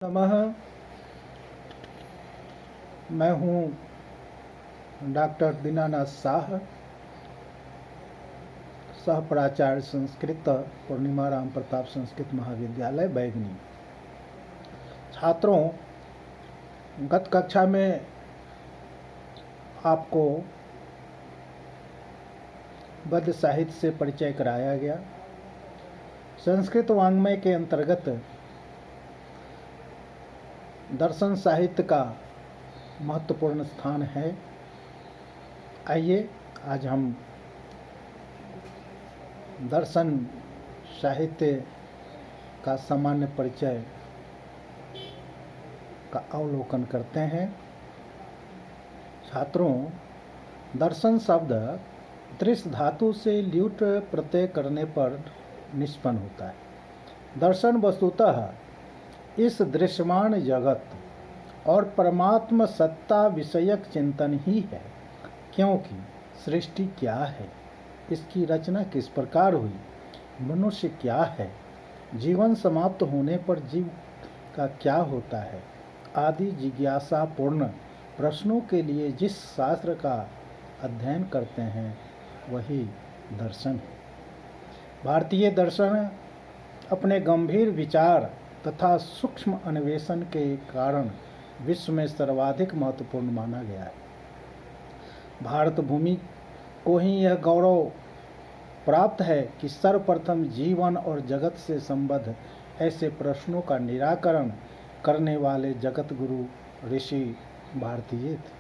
नमः। मैं हूँ डॉक्टर दीनानाथ शाह, सह प्राचार्य संस्कृत पूर्णिमा राम प्रताप संस्कृत महाविद्यालय बैगनी। छात्रों, गत कक्षा में आपको गद्य साहित्य से परिचय कराया गया। संस्कृत वाङ्मय के अंतर्गत दर्शन साहित्य का महत्वपूर्ण स्थान है। आइए आज हम दर्शन साहित्य का सामान्य परिचय का अवलोकन करते हैं। छात्रों, दर्शन शब्द दृश्य धातु से ल्यूट प्रत्यय करने पर निष्पन्न होता है। दर्शन वस्तुतः इस दृश्यमान जगत और परमात्म सत्ता विषयक चिंतन ही है, क्योंकि सृष्टि क्या है, इसकी रचना किस प्रकार हुई, मनुष्य क्या है, जीवन समाप्त होने पर जीव का क्या होता है आदि जिज्ञासापूर्ण प्रश्नों के लिए जिस शास्त्र का अध्ययन करते हैं वही दर्शन है। भारतीय दर्शन अपने गंभीर विचार तथा सूक्ष्म अन्वेषण के कारण विश्व में सर्वाधिक महत्वपूर्ण माना गया है। भारत भूमि को ही यह गौरव प्राप्त है कि सर्वप्रथम जीवन और जगत से संबद्ध ऐसे प्रश्नों का निराकरण करने वाले जगत गुरु ऋषि भारतीय थे,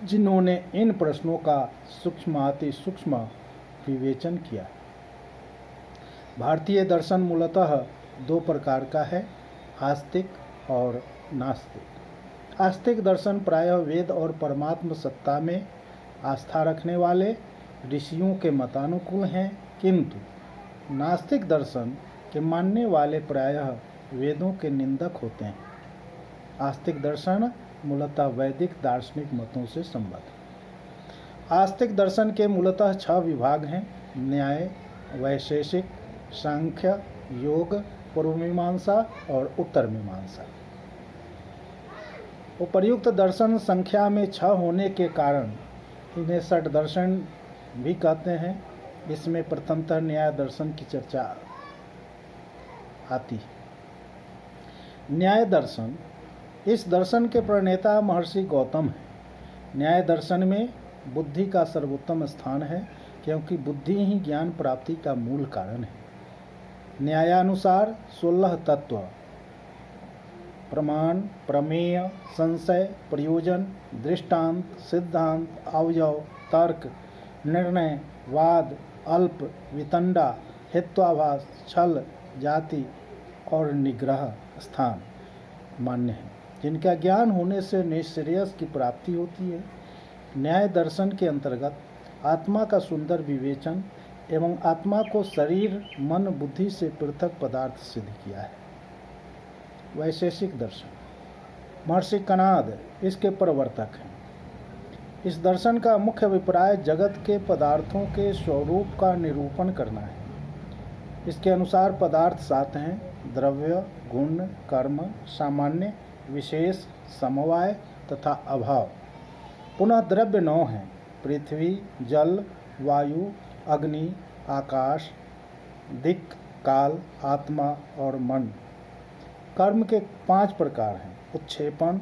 जिन्होंने इन प्रश्नों का सूक्ष्माति सूक्ष्म विवेचन किया। भारतीय दर्शन मूलतः दो प्रकार का है, आस्तिक और नास्तिक। आस्तिक दर्शन प्रायः वेद और परमात्म सत्ता में आस्था रखने वाले ऋषियों के मतानुकूल हैं, किंतु नास्तिक दर्शन के मानने वाले प्रायः वेदों के निंदक होते हैं। आस्तिक दर्शन मूलतः वैदिक दार्शनिक मतों से संबद्ध। आस्तिक दर्शन के मूलतः 6 विभाग हैं: न्याय, वैशेषिक, सांख्य, योग, पूर्व मीमांसा और उत्तर मीमांसा। उपर्युक्त दर्शन संख्या में 6 होने के कारण इन्हें षट दर्शन भी कहते हैं। इसमें प्रथमतः न्याय दर्शन की चर्चा आती है। न्याय दर्शन, इस दर्शन के प्रणेता महर्षि गौतम हैं। न्याय दर्शन में बुद्धि का सर्वोत्तम स्थान है, क्योंकि बुद्धि ही ज्ञान प्राप्ति का मूल कारण है। न्यायानुसार 16 तत्व प्रमाण, प्रमेय, संशय, प्रयोजन, दृष्टांत, सिद्धांत, अवयव, तर्क, निर्णय, वाद, अल्प, वितंडा, हेत्वाभास, छल, जाति और निग्रह स्थान मान्य है, जिनका ज्ञान होने से निश्रेयस की प्राप्ति होती है। न्याय दर्शन के अंतर्गत आत्मा का सुंदर विवेचन एवं आत्मा को शरीर, मन, बुद्धि से पृथक पदार्थ सिद्ध किया है। वैशेषिक दर्शन, महर्षि कणाद इसके प्रवर्तक हैं। इस दर्शन का मुख्य अभिप्राय जगत के पदार्थों के स्वरूप का निरूपण करना है। इसके अनुसार पदार्थ 7 हैं: द्रव्य, गुण, कर्म, सामान्य, विशेष, समवाय तथा अभाव। पुनः द्रव्य 9 हैं: पृथ्वी, जल, वायु, अग्नि, आकाश, दिक्, काल, आत्मा और मन। कर्म के 5 प्रकार हैं: उत्क्षेपण,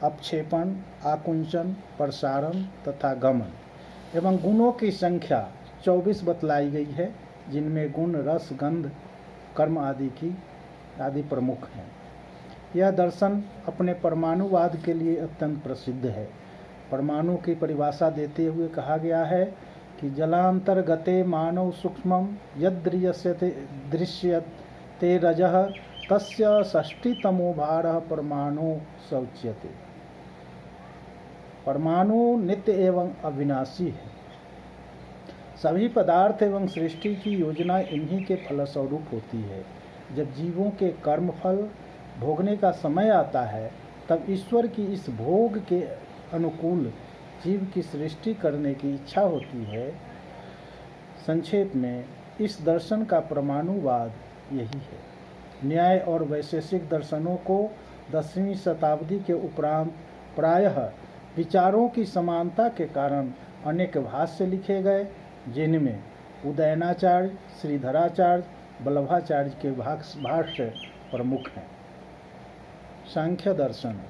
अपक्षेपण, आकुंचन, प्रसारण तथा गमन। एवं गुणों की संख्या 24 बतलाई गई है, जिनमें गुण, रस, गंध, कर्म आदि प्रमुख हैं। यह दर्शन अपने परमाणुवाद के लिए अत्यंत प्रसिद्ध है। परमाणु की परिभाषा देते हुए कहा गया है कि जलांतर्गते मानव सूक्ष्मं दृश्यते रजः तस्य 60तमो भारः परमाणु सौच्यते। परमाणु नित्य एवं अविनाशी है। सभी पदार्थ एवं सृष्टि की योजना इन्हीं के फलस्वरूप होती है। जब जीवों के कर्म फल भोगने का समय आता है, तब ईश्वर की इस भोग के अनुकूल जीव की सृष्टि करने की इच्छा होती है। संक्षेप में इस दर्शन का परमाणुवाद यही है। न्याय और वैशेषिक दर्शनों को 10वीं शताब्दी के उपरांत प्रायः विचारों की समानता के कारण अनेक भाष्य लिखे गए, जिनमें उदयनाचार्य, श्रीधराचार्य, वल्लभाचार्य के भाष्य प्रमुख हैं। सांख्य दर्शन।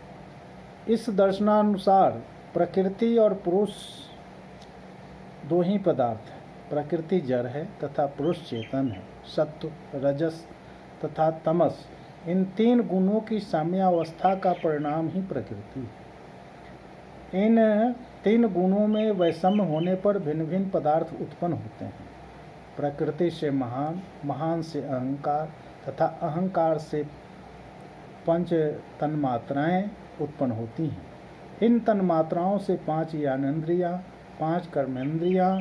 इस दर्शनानुसार प्रकृति और पुरुष दो ही पदार्थ हैं। प्रकृति जड़ है तथा पुरुष चेतन है। सत्व, रजस तथा तमस, इन 3 गुणों की साम्यावस्था का परिणाम ही प्रकृति है। इन 3 गुणों में वैषम्य होने पर भिन्न भिन्न पदार्थ उत्पन्न होते हैं। प्रकृति से महान, महान से अहंकार तथा अहंकार से 5 तन्मात्राएं उत्पन्न होती हैं। इन तन्मात्राओं से 5 ज्ञानेंद्रियां, 5 कर्मेंद्रियां,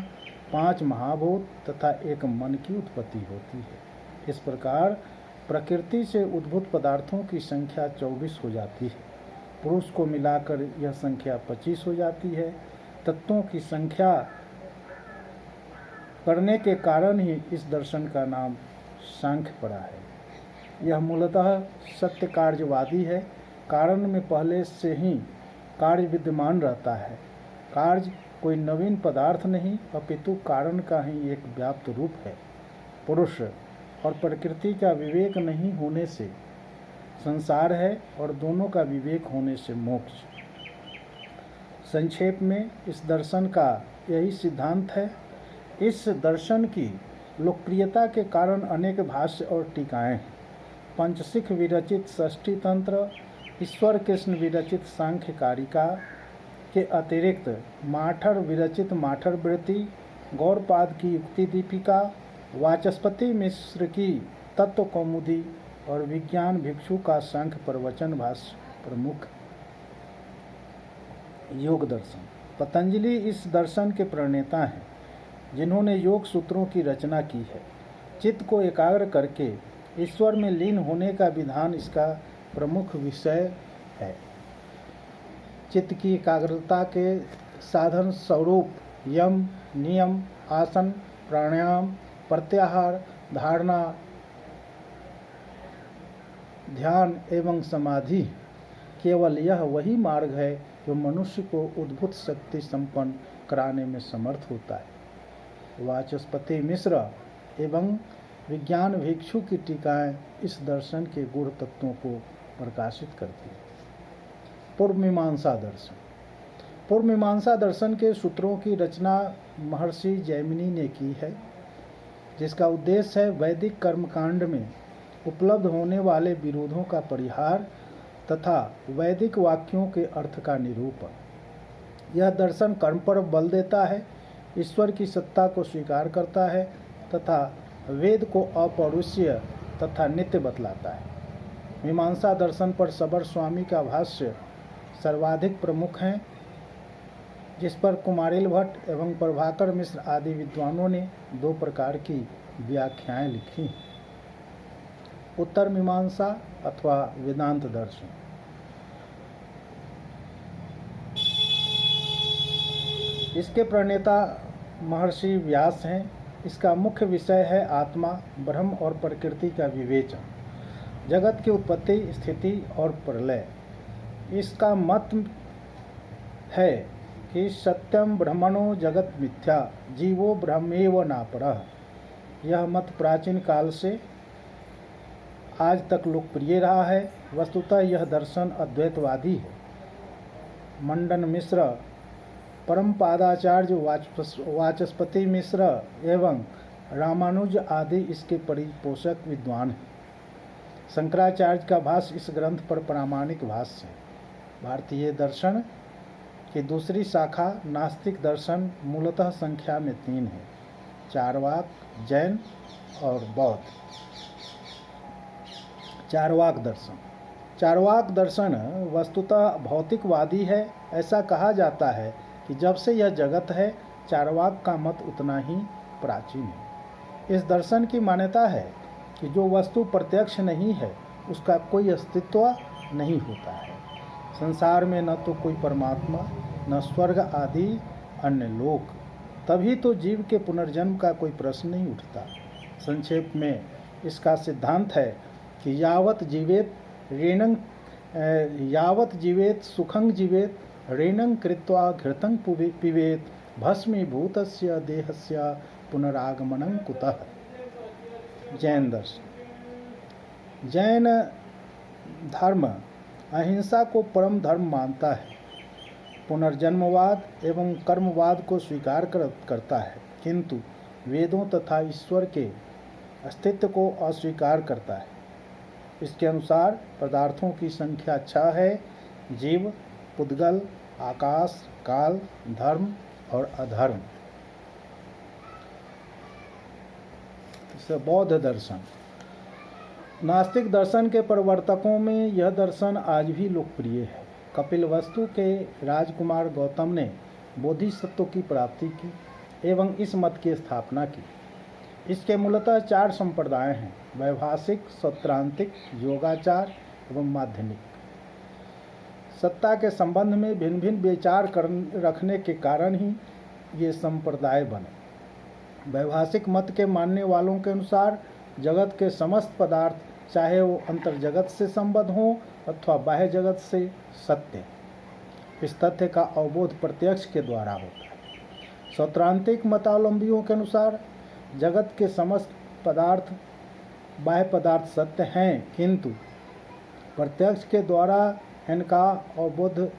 5 महाभूत तथा 1 मन की उत्पत्ति होती है। इस प्रकार प्रकृति से उद्भूत पदार्थों की संख्या 24 हो जाती है। पुरुष को मिलाकर यह संख्या 25 हो जाती है। तत्वों की संख्या करने के कारण ही इस दर्शन का नाम सांख्य पड़ा है। यह मूलतः सत्य कार्यवादी है। कारण में पहले से ही कार्य विद्यमान रहता है। कार्य कोई नवीन पदार्थ नहीं, अपितु कारण का ही एक व्याप्त रूप है। पुरुष और प्रकृति का विवेक नहीं होने से संसार है और दोनों का विवेक होने से मोक्ष। संक्षेप में इस दर्शन का यही सिद्धांत है। इस दर्शन की लोकप्रियता के कारण अनेक भाष्य और टीकाएं हैं। पंचसिख विरचित षष्ठी तंत्र, ईश्वर कृष्ण विरचित सांख्य कारिका के अतिरिक्त माठर विरचित माठर वृत्ति, गौरपाद की युक्ति दीपिका, वाचस्पति मिश्र की तत्व कौमुदी और विज्ञान भिक्षु का सांख्य प्रवचन भाष्य प्रमुख। योग दर्शन। पतंजलि इस दर्शन के प्रणेता हैं, जिन्होंने योग सूत्रों की रचना की है। चित्त को एकाग्र करके ईश्वर में लीन होने का विधान इसका प्रमुख विषय है। चित्त की एकाग्रता के साधन स्वरूप यम, नियम, आसन, प्राणायाम, प्रत्याहार, धारणा, ध्यान एवं समाधि। केवल यह वही मार्ग है जो मनुष्य को उद्भुत शक्ति संपन्न कराने में समर्थ होता है। वाचस्पति मिश्र एवं विज्ञान भिक्षु की टीकाएं इस दर्शन के गूढ़ तत्वों को प्रकाशित करती हैं। पूर्व मीमांसा दर्शन। पूर्व मीमांसा दर्शन के सूत्रों की रचना महर्षि जैमिनी ने की है, जिसका उद्देश्य है वैदिक कर्मकांड में उपलब्ध होने वाले विरोधों का परिहार तथा वैदिक वाक्यों के अर्थ का निरूपण। यह दर्शन कर्म पर बल देता है, ईश्वर की सत्ता को स्वीकार करता है तथा वेद को अपौरुषीय तथा नित्य बतलाता है। मीमांसा दर्शन पर सबर स्वामी का भाष्य सर्वाधिक प्रमुख हैं, जिस पर कुमारिल भट्ट एवं प्रभाकर मिश्र आदि विद्वानों ने 2 प्रकार की व्याख्याएं लिखी। उत्तर मीमांसा अथवा वेदांत दर्शन। इसके प्रणेता महर्षि व्यास हैं। इसका मुख्य विषय है आत्मा, ब्रह्म और प्रकृति का विवेचन, जगत की उत्पत्ति, स्थिति और प्रलय। इसका मत है कि सत्यम ब्रह्मणो जगत मिथ्या, जीवो ब्रह्मेव नापरः। यह मत प्राचीन काल से आज तक लोकप्रिय रहा है। वस्तुतः यह दर्शन अद्वैतवादी है। मंडन मिश्र, परमपादाचार्य वाचस्पति मिश्र एवं रामानुज आदि इसके परिपोषक विद्वान हैं। शंकराचार्य का भाष्य इस ग्रंथ पर प्रामाणिक भाष्य है। भारतीय दर्शन की दूसरी शाखा नास्तिक दर्शन मूलतः संख्या में 3 है: चारवाक, जैन और बौद्ध। चारवाक दर्शन। चारवाक दर्शन वस्तुतः भौतिकवादी है। ऐसा कहा जाता है कि जब से यह जगत है, चारवाक का मत उतना ही प्राचीन है। इस दर्शन की मान्यता है कि जो वस्तु प्रत्यक्ष नहीं है, उसका कोई अस्तित्व नहीं होता है। संसार में न तो कोई परमात्मा, न स्वर्ग आदि अन्य लोक, तभी तो जीव के पुनर्जन्म का कोई प्रश्न नहीं उठता। संक्षेप में इसका सिद्धांत है कि यावत् जीवेत सुखं जीवेत ऋणं कृत्वा घृतं पिबेत भस्मीभूतस्य देहस्य पुनरागमनं कुतः। जैन दर्शन। जैन धर्म अहिंसा को परम धर्म मानता है, पुनर्जन्मवाद एवं कर्मवाद को स्वीकार करता है, किंतु वेदों तथा ईश्वर के अस्तित्व को अस्वीकार करता है। इसके अनुसार पदार्थों की संख्या 6 है: जीव, पुद्गल, आकाश, काल, धर्म और अधर्म। बौद्ध दर्शन। नास्तिक दर्शन के प्रवर्तकों में यह दर्शन आज भी लोकप्रिय है। कपिलवस्तु के राजकुमार गौतम ने बोधिसत्व की प्राप्ति की एवं इस मत की स्थापना की। इसके मूलतः 4 संप्रदाय हैं: वैभाषिक, सौत्रांतिक, योगाचार एवं माध्यमिक। सत्ता के संबंध में भिन्न भिन्न विचार रखने के कारण ही ये संप्रदाय बने। वैभाषिक मत के मानने वालों के अनुसार जगत के समस्त पदार्थ, चाहे वो अंतर्जगत से संबद्ध हों अथवा बाह्य जगत से, सत्य। इस तथ्य का अवबोध प्रत्यक्ष के द्वारा होता है। सौत्रांतिक मतावलंबियों के अनुसार जगत के समस्त पदार्थ, बाह्य पदार्थ सत्य हैं, किंतु प्रत्यक्ष के द्वारा इनका अवबोध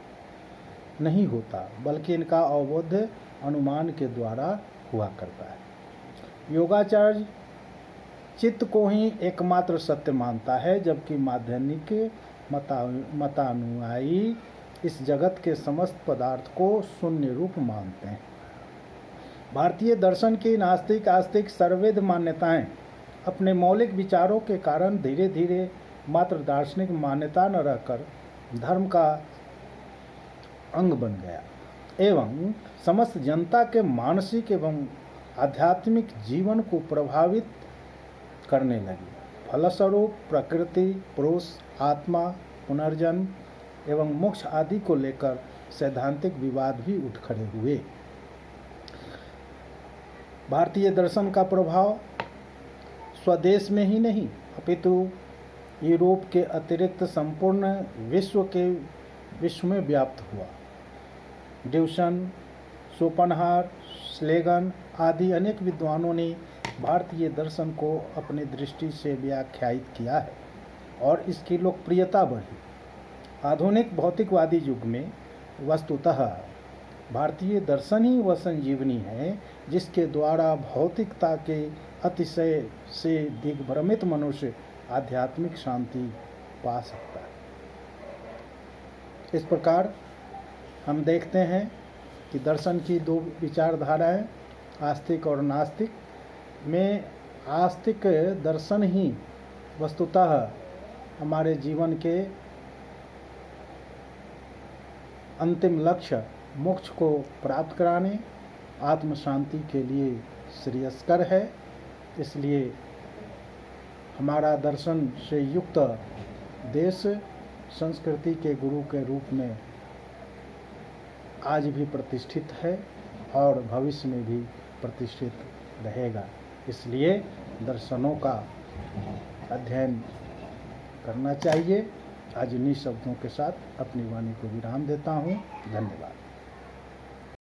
नहीं होता, बल्कि इनका अवबोध अनुमान के द्वारा हुआ करता है। योगाचार्य चित्त को ही एकमात्र सत्य मानता है, जबकि माध्यमिक मतानुयायी इस जगत के समस्त पदार्थ को शून्य रूप मानते हैं। भारतीय दर्शन की नास्तिक आस्तिक सर्ववेद मान्यताएं अपने मौलिक विचारों के कारण धीरे धीरे मात्र दार्शनिक मान्यता न रहकर धर्म का अंग बन गया एवं समस्त जनता के मानसिक एवं आध्यात्मिक जीवन को प्रभावित करने लगी। फलस्वरूप प्रकृति, पुरुष, आत्मा, पुनर्जन्म एवं मोक्ष आदि को लेकर सैद्धांतिक विवाद भी उठ खड़े हुए। भारतीय दर्शन का प्रभाव स्वदेश में ही नहीं अपितु यूरोप के अतिरिक्त संपूर्ण विश्व में व्याप्त हुआ। ड्यूशन, शोपनहार, स्लेगन आदि अनेक विद्वानों ने भारतीय दर्शन को अपनी दृष्टि से व्याख्यायित किया है और इसकी लोकप्रियता बढ़ी। आधुनिक भौतिकवादी युग में वस्तुतः भारतीय दर्शन ही वह संजीवनी है जिसके द्वारा भौतिकता के अतिशय से दिग्भ्रमित मनुष्य आध्यात्मिक शांति पा सकता है। इस प्रकार हम देखते हैं कि दर्शन की 2 विचारधाराएं, आस्तिक और नास्तिक में आस्तिक दर्शन ही वस्तुतः हमारे जीवन के अंतिम लक्ष्य मोक्ष को प्राप्त कराने, आत्म शांति के लिए श्रेयस्कर है। इसलिए हमारा दर्शन से युक्त देश संस्कृति के गुरु के रूप में आज भी प्रतिष्ठित है और भविष्य में भी प्रतिष्ठित रहेगा। इसलिए दर्शनों का अध्ययन करना चाहिए। आज इन्हीं शब्दों के साथ अपनी वाणी को विराम देता हूँ। धन्यवाद।